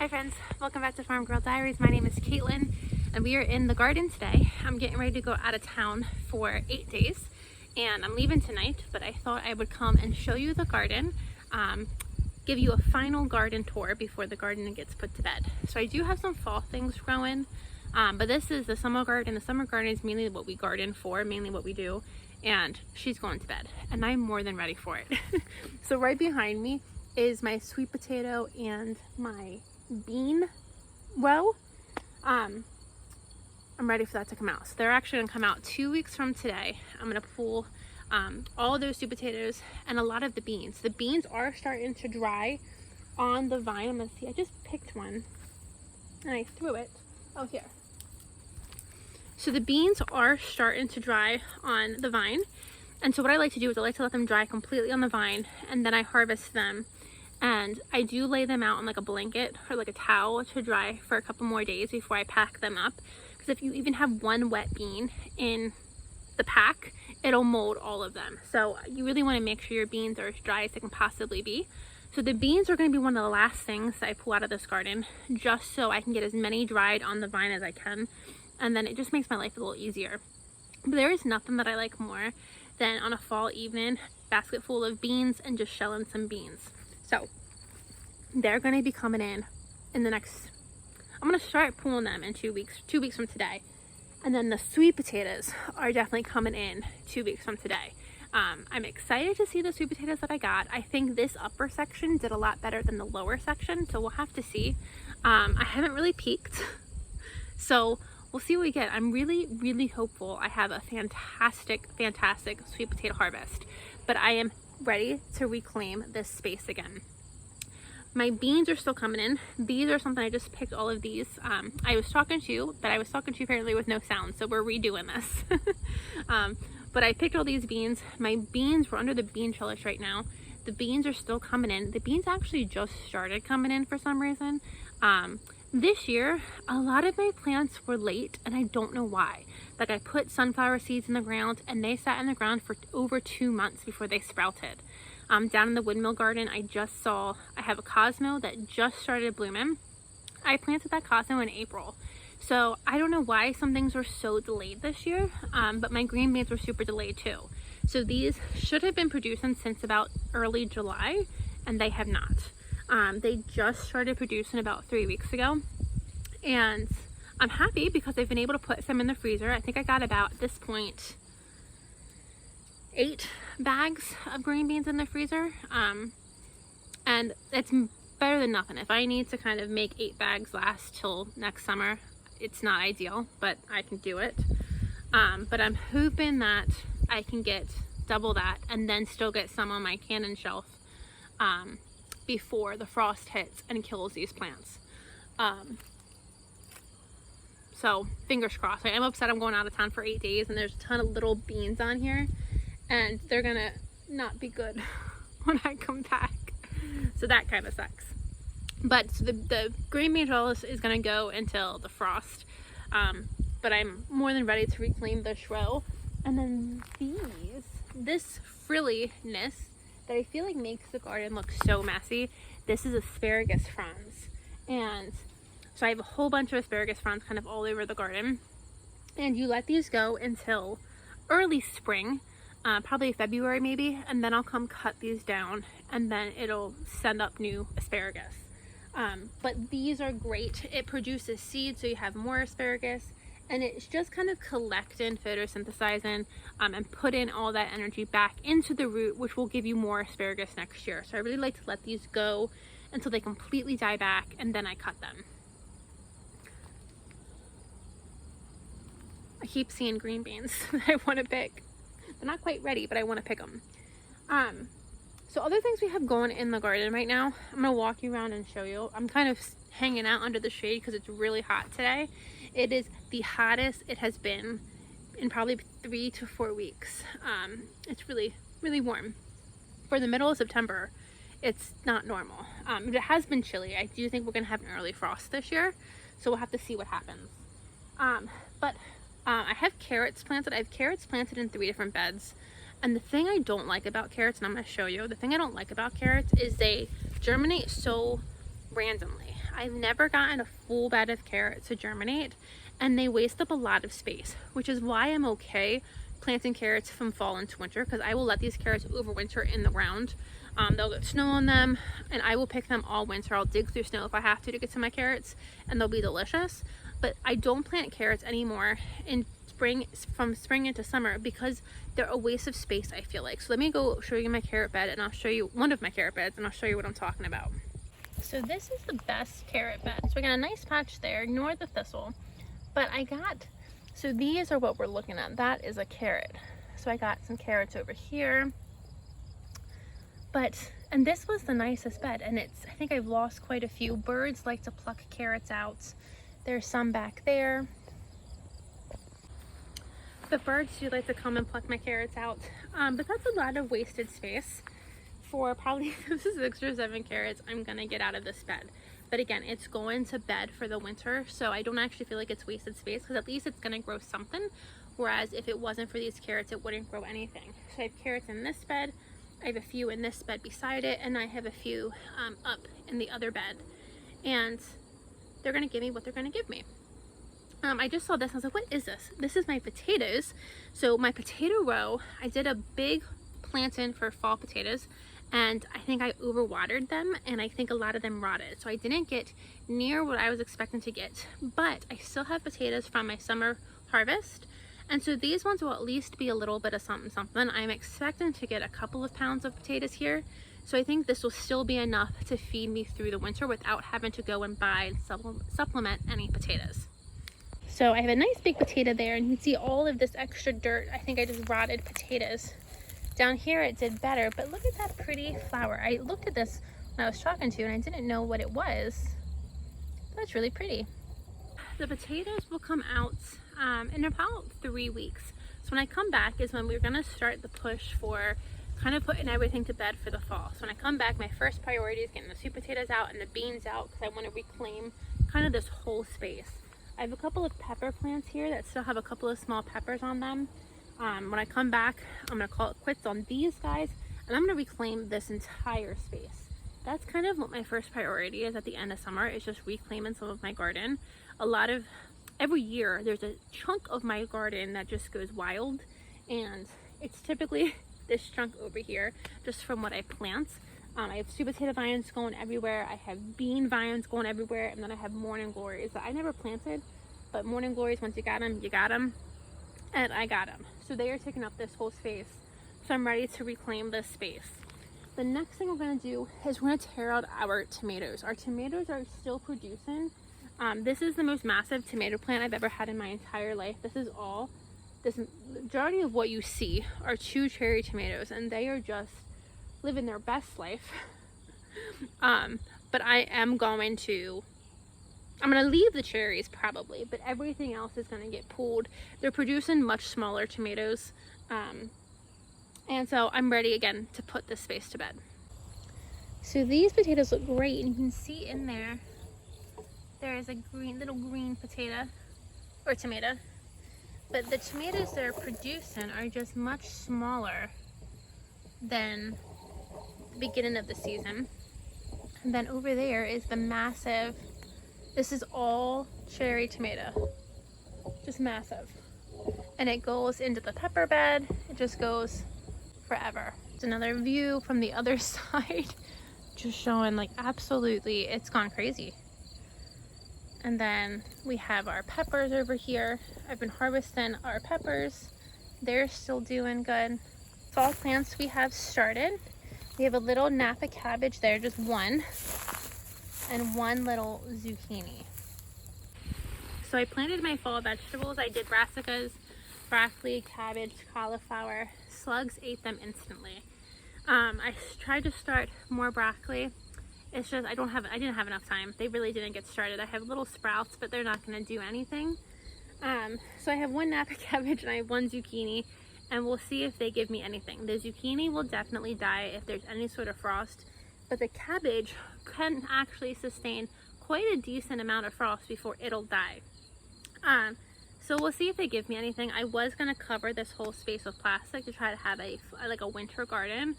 Hi friends, welcome back to Farm Girl Diaries. My name is Caitlin and we are in the garden today. I'm getting ready to go out of town for 8 days and I'm leaving tonight, but I thought I would come and show you the garden, give you a final garden tour before the garden gets put to bed. So I do have some fall things growing, but this is the summer garden. The summer garden is mainly what we garden for, mainly what we do, and she's going to bed and I'm more than ready for it. So right behind me is my sweet potato and my bean row. I'm ready for that to come out. So they're actually gonna come out 2 weeks from today. I'm gonna pull all of those sweet potatoes and a lot of the beans. The beans are starting to dry on the vine. I'm gonna see, I just picked one and I threw it. Oh, here. So the beans are starting to dry on the vine. And so what I like to do is I like to let them dry completely on the vine and then I harvest them. And I do lay them out on like a blanket or like a towel to dry for a couple more days before I pack them up. Because if you even have one wet bean in the pack, it'll mold all of them. So you really want to make sure your beans are as dry as they can possibly be. So the beans are going to be one of the last things I pull out of this garden, just so I can get as many dried on the vine as I can. And then it just makes my life a little easier. But there is nothing that I like more than on a fall evening, basket full of beans and just shelling some beans. So they're going to be coming in the next, I'm going to start pulling them in 2 weeks from today. And then the sweet potatoes are definitely coming in 2 weeks from today. I'm excited to see the sweet potatoes that I got. I think this upper section did a lot better than the lower section, so we'll have to see. I haven't really peeked, so we'll see what we get. I'm really hopeful I have a fantastic sweet potato harvest, but I am ready to reclaim this space again. My beans are still coming in. These are something I just picked all of these. I was talking to you, but I was talking to you apparently with no sound, so we're redoing this. But I picked all these beans. My beans were under the bean trellis right now. The beans are still coming in. The beans actually just started coming in for some reason. This year, a lot of my plants were late and I don't know why. Like I put sunflower seeds in the ground and they sat in the ground for over 2 months before they sprouted. Down in the windmill garden, I have a Cosmo that just started blooming. I planted that Cosmo in April. So I don't know why some things were so delayed this year, but my green beans were super delayed too. So these should have been producing since about early July and they have not. They just started producing about 3 weeks ago. And I'm happy because I've been able to put some in the freezer. I think I got about, at this point, 8 bags of green beans in the freezer. And it's better than nothing. If I need to kind of make 8 bags last till next summer, it's not ideal, but I can do it. But I'm hoping that I can get double that and then still get some on my cannon shelf before the frost hits and kills these plants. So fingers crossed. I am upset I'm going out of town for 8 days and there's a ton of little beans on here and they're gonna not be good when I come back. So that kind of sucks. But so the green bean trellis is gonna go until the frost. But I'm more than ready to reclaim this row. And then this frilliness that I feel like makes the garden look so messy. This is asparagus fronds. And so I have a whole bunch of asparagus fronds kind of all over the garden. And you let these go until early spring, probably February maybe, and then I'll come cut these down and then it'll send up new asparagus. But these are great. It produces seeds so you have more asparagus. And it's just kind of collecting, photosynthesizing, and putting all that energy back into the root, which will give you more asparagus next year. So I really like to let these go until they completely die back, and then I cut them. I keep seeing green beans that I want to pick. They're not quite ready, but I want to pick them. So other things we have going in the garden right now, I'm going to walk you around and show you. I'm kind of hanging out under the shade because it's really hot today. It is the hottest it has been in probably 3 to 4 weeks. It's really warm. For the middle of September, it's not normal. It has been chilly. I do think we're going to have an early frost this year, so we'll have to see what happens. But I have carrots planted. I have carrots planted in 3 different beds. And the thing I don't like about carrots, and I'm going to show you, the thing I don't like about carrots is they germinate so randomly. I've never gotten a full bed of carrots to germinate, and they waste up a lot of space, which is why I'm okay planting carrots from fall into winter, because I will let these carrots overwinter in the ground. They'll get snow on them, and I will pick them all winter. I'll dig through snow if I have to get to my carrots, and they'll be delicious. But I don't plant carrots anymore in spring, from spring into summer, because they're a waste of space, I feel like. So let me go show you my carrot bed, and I'll show you one of my carrot beds, and I'll show you what I'm talking about. So this is the best carrot bed. So I got a nice patch there, ignore the thistle. But so these are what we're looking at. That is a carrot. So I got some carrots over here. And this was the nicest bed, and I think I've lost quite a few. Birds like to pluck carrots out. There's some back there. The birds do like to come and pluck my carrots out, but that's a lot of wasted space for probably 6 or 7 carrots I'm gonna get out of this bed. But again, it's going to bed for the winter, so I don't actually feel like it's wasted space, because at least it's gonna grow something, whereas if it wasn't for these carrots, it wouldn't grow anything. So I have carrots in this bed, I have a few in this bed beside it, and I have a few up in the other bed, and they're gonna give me what they're gonna give me. I just saw this and I was like, what is this? This is my potatoes. So my potato row, I did a big planting for fall potatoes, and I think I overwatered them, and I think a lot of them rotted. So I didn't get near what I was expecting to get, but I still have potatoes from my summer harvest. And so these ones will at least be a little bit of something something. I'm expecting to get a couple of pounds of potatoes here. So I think this will still be enough to feed me through the winter without having to go and buy and supplement any potatoes. So I have a nice big potato there, and you can see all of this extra dirt. I think I just rotted potatoes. Down here it did better, but look at that pretty flower. I looked at this when I was talking to you, and I didn't know what it was. That's really pretty. The potatoes will come out in about 3 weeks. So when I come back is when we're gonna start the push for kind of putting everything to bed for the fall. So when I come back, my first priority is getting the sweet potatoes out and the beans out, because I want to reclaim kind of this whole space. I have a couple of pepper plants here that still have a couple of small peppers on them. When I come back, I'm going to call it quits on these guys, and I'm going to reclaim this entire space. That's kind of what my first priority is at the end of summer, is just reclaiming some of my garden. Every year, there's a chunk of my garden that just goes wild, and it's typically this chunk over here, just from what I plant. I have sweet potato vines going everywhere, I have bean vines going everywhere, and then I have morning glories that I never planted, but morning glories, once you got them, and I got them. So they are taking up this whole space, so I'm ready to reclaim this space. The next thing we're going to do is we're going to tear out our tomatoes. Our tomatoes are still producing. This is the most massive tomato plant I've ever had in my entire life. This majority of what you see are 2 cherry tomatoes, and they are just living their best life. But I'm going to leave the cherries probably, but everything else is going to get pulled. They're producing much smaller tomatoes, and so I'm ready again to put this space to bed. So these potatoes look great, and you can see in there is a little green potato or tomato, but the tomatoes they're producing are just much smaller than the beginning of the season. And then over there is the massive, this is all cherry tomato, just massive, and it goes into the pepper bed. It just goes forever. It's another view from the other side, just showing like absolutely it's gone crazy. And then we have our peppers over here. I've been harvesting our peppers. They're still doing good. Fall plants we have started. We have a little Napa cabbage there, just one, and one little zucchini. So I planted my fall vegetables. I did brassicas, broccoli, cabbage, cauliflower. Slugs ate them instantly. I tried to start more broccoli. It's just I didn't have enough time. They really didn't get started. I have little sprouts, but they're not going to do anything. So I have one Napa cabbage and I have one zucchini, and we'll see if they give me anything. The zucchini will definitely die if there's any sort of frost, but the cabbage can actually sustain quite a decent amount of frost before it'll die. So we'll see if they give me anything. I was going to cover this whole space with plastic to try to have a winter garden.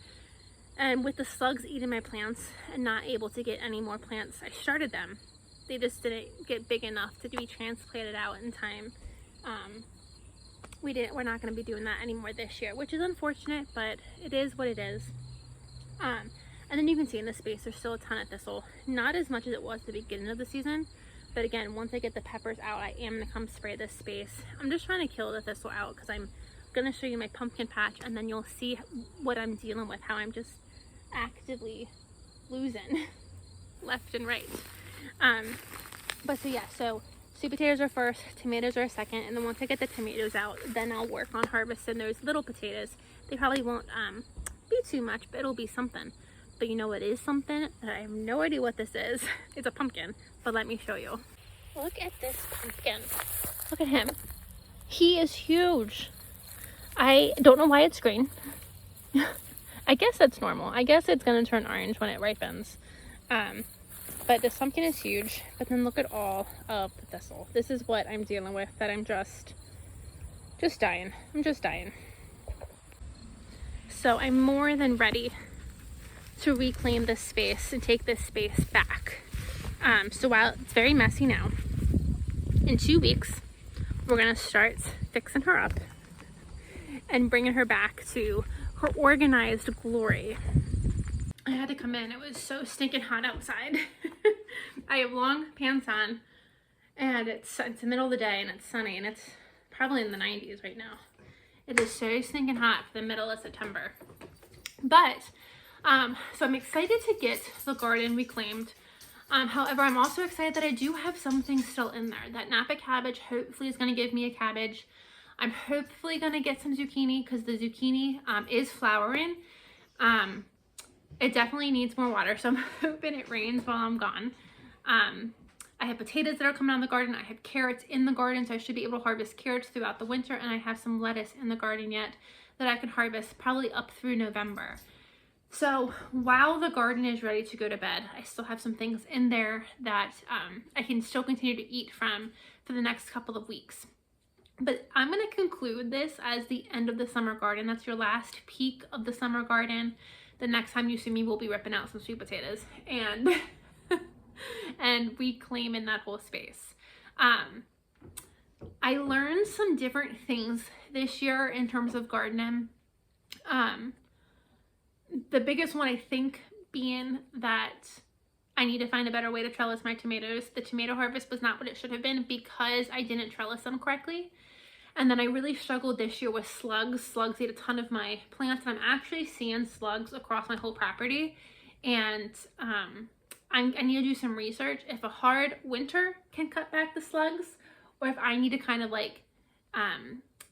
And with the slugs eating my plants and not able to get any more plants, I started them. they just didn't get big enough to be transplanted out in time. We're not going to be doing that anymore this year, which is unfortunate, but it is what it is. And then you can see in the space there's still a ton of thistle, not as much as it was at the beginning of the season, but again, once I get the peppers out, I am going to come spray this space. I'm just trying to kill the thistle out because I'm going to show you my pumpkin patch, and then you'll see what I'm dealing with, how I'm just actively losing left and right. But so yeah, so sweet potatoes are first, tomatoes are second, and then once I get the tomatoes out, then I'll work on harvesting those little potatoes. They probably won't be too much, but it'll be something. But you know what is something? I have no idea what this is. It's a pumpkin, but let me show you. Look at this pumpkin. Look at him. He is huge. I don't know why it's green. I guess that's normal. I guess it's gonna turn orange when it ripens. But this pumpkin is huge, but then look at all of the thistle. This is what I'm dealing with, that I'm just dying. I'm just dying. So I'm more than ready to reclaim this space and take this space back. So while it's very messy now, in 2 weeks, we're gonna start fixing her up and bringing her back to her organized glory. I had to come in. It was so stinking hot outside. I have long pants on, and it's the middle of the day, and it's sunny, and it's probably in the 90s right now. It is so stinking hot for the middle of September. But, so I'm excited to get the garden reclaimed. However, I'm also excited that I do have some things still in there. That Napa cabbage hopefully is going to give me a cabbage. I'm hopefully going to get some zucchini because the zucchini is flowering. It definitely needs more water, so I'm hoping it rains while I'm gone. I have potatoes that are coming out of the garden. I have carrots in the garden, so I should be able to harvest carrots throughout the winter, and I have some lettuce in the garden yet that I can harvest probably up through November. So while the garden is ready to go to bed, I still have some things in there that I can still continue to eat from for the next couple of weeks. But I'm going to conclude this as the end of the summer garden. That's your last peak of the summer garden. The next time you see me, we'll be ripping out some sweet potatoes and and reclaiming that whole space. I learned some different things this year in terms of gardening. The biggest one, I think, being that I need to find a better way to trellis my tomatoes. The tomato harvest was not what it should have been because I didn't trellis them correctly. And then I really struggled this year with slugs. Slugs ate a ton of my plants, and I'm actually seeing slugs across my whole property. And I need to do some research if a hard winter can cut back the slugs, or if I need to kind of like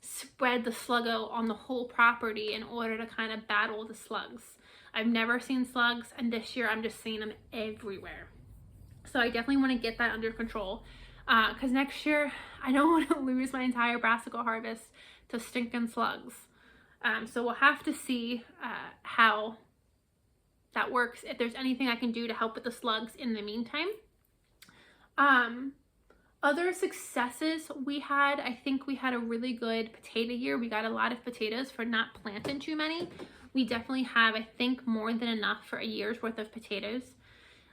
spread the sluggo on the whole property in order to kind of battle the slugs. I've never seen slugs, and this year I'm just seeing them everywhere. So I definitely want to get that under control. Because next year, I don't want to lose my entire brassica harvest to stinking slugs. So we'll have to see how that works, if there's anything I can do to help with the slugs in the meantime. Other successes we had, I think we had a really good potato year. We got a lot of potatoes for not planting too many. We definitely have, I think, more than enough for a year's worth of potatoes.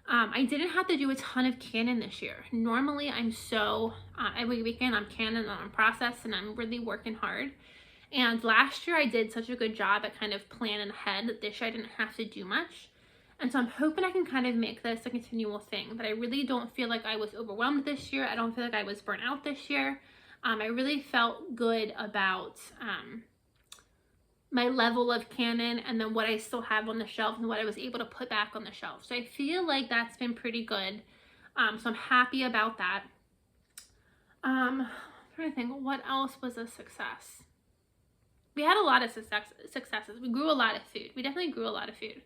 I didn't have to do a ton of canning this year. Normally I'm so, every weekend I'm canning and I'm processing and I'm really working hard. And last year I did such a good job at kind of planning ahead that this year I didn't have to do much. And so I'm hoping I can kind of make this a continual thing, but I really don't feel like I was overwhelmed this year. I don't feel like I was burnt out this year. I really felt good about my level of canning and then what I still have on the shelf and what I was able to put back on the shelf. So I feel like that's been pretty good. So I'm happy about that. I'm trying to think, what else was a success? We had a lot of successes. We grew a lot of food. We definitely grew a lot of food.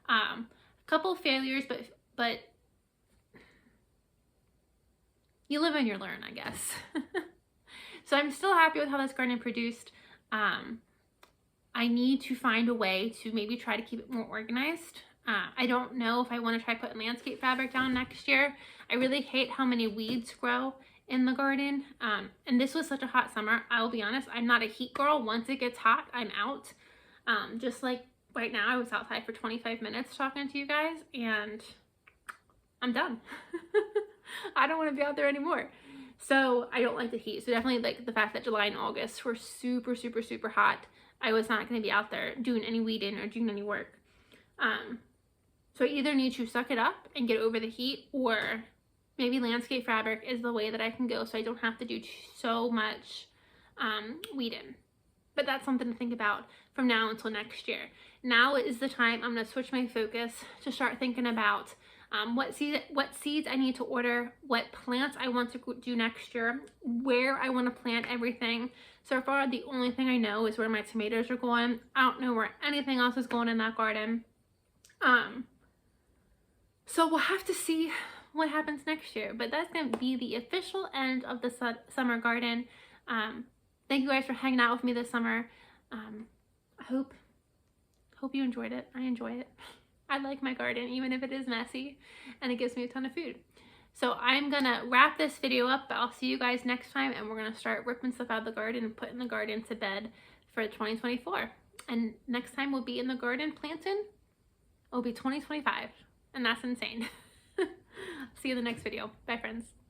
A couple of failures, but you live and you learn, I guess. So I'm still happy with how this garden produced. I need to find a way to maybe try to keep it more organized. I don't know if I want to try putting landscape fabric down next year. I really hate how many weeds grow in the garden. And this was such a hot summer. I'll be honest, I'm not a heat girl. Once it gets hot, I'm out. Just like right now, I was outside for 25 minutes talking to you guys and I'm done. I don't want to be out there anymore. So I don't like the heat. So definitely like the fact that July and August were super, super, super hot. I was not going to be out there doing any weeding or doing any work. So I either need to suck it up and get over the heat, or maybe landscape fabric is the way that I can go so I don't have to do so much weeding. But that's something to think about from now until next year. Now is the time I'm going to switch my focus to start thinking about what seeds I need to order, what plants I want to do next year, where I want to plant everything. So far, the only thing I know is where my tomatoes are going. I don't know where anything else is going in that garden. So we'll have to see what happens next year. But that's going to be the official end of the summer garden. Thank you guys for hanging out with me this summer. I hope you enjoyed it. I enjoy it. I like my garden, even if it is messy, and it gives me a ton of food. So I'm gonna wrap this video up, but I'll see you guys next time, and we're gonna start ripping stuff out of the garden and putting the garden to bed for 2024. And next time we'll be in the garden planting, it'll be 2025, and that's insane. See you in the next video. Bye, friends.